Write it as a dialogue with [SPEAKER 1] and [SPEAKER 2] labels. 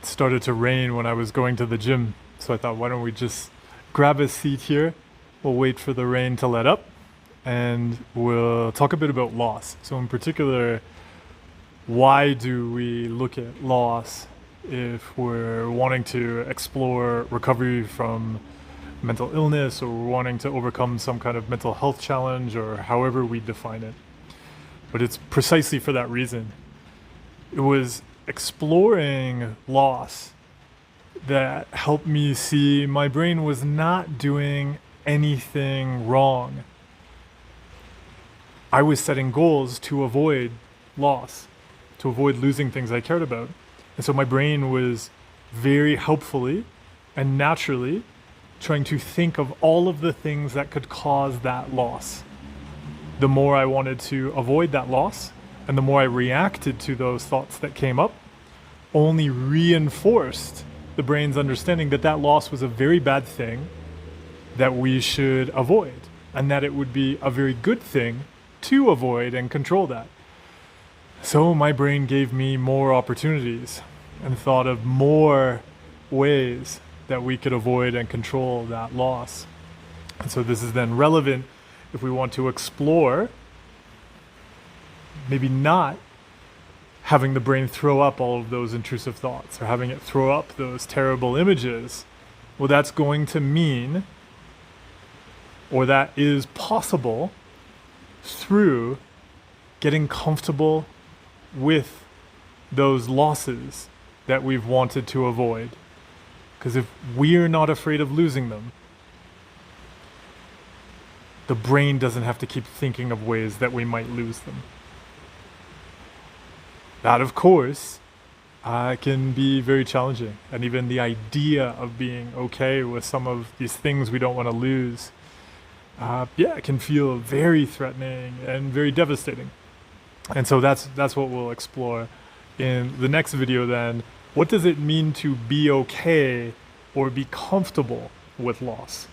[SPEAKER 1] started to rain when I was going to the gym. So I thought, why don't we just grab a seat here? We'll wait for the rain to let up and we'll talk a bit about loss. So in particular, why do we look at loss if we're wanting to explore recovery from mental illness, or we're wanting to overcome some kind of mental health challenge, or however we define it. But it's precisely for that reason. It was exploring loss that helped me see my brain was not doing anything wrong. I was setting goals to avoid loss, to avoid losing things I cared about. And so my brain was very helpfully and naturally trying to think of all of the things that could cause that loss. The more I wanted to avoid that loss, and the more I reacted to those thoughts that came up, only reinforced the brain's understanding that that loss was a very bad thing that we should avoid, and that it would be a very good thing to avoid and control that. So my brain gave me more opportunities and thought of more ways that we could avoid and control that loss. And so this is then relevant if we want to explore maybe not having the brain throw up all of those intrusive thoughts or having it throw up those terrible images. Well, that's going to mean, or that is possible, through getting comfortable with those losses that we've wanted to avoid. Because if we're not afraid of losing them, the brain doesn't have to keep thinking of ways that we might lose them. That, of course, can be very challenging. And even the idea of being okay with some of these things we don't want to lose, it can feel very threatening and very devastating. And so that's what we'll explore in the next video then. What does it mean to be okay or be comfortable with loss?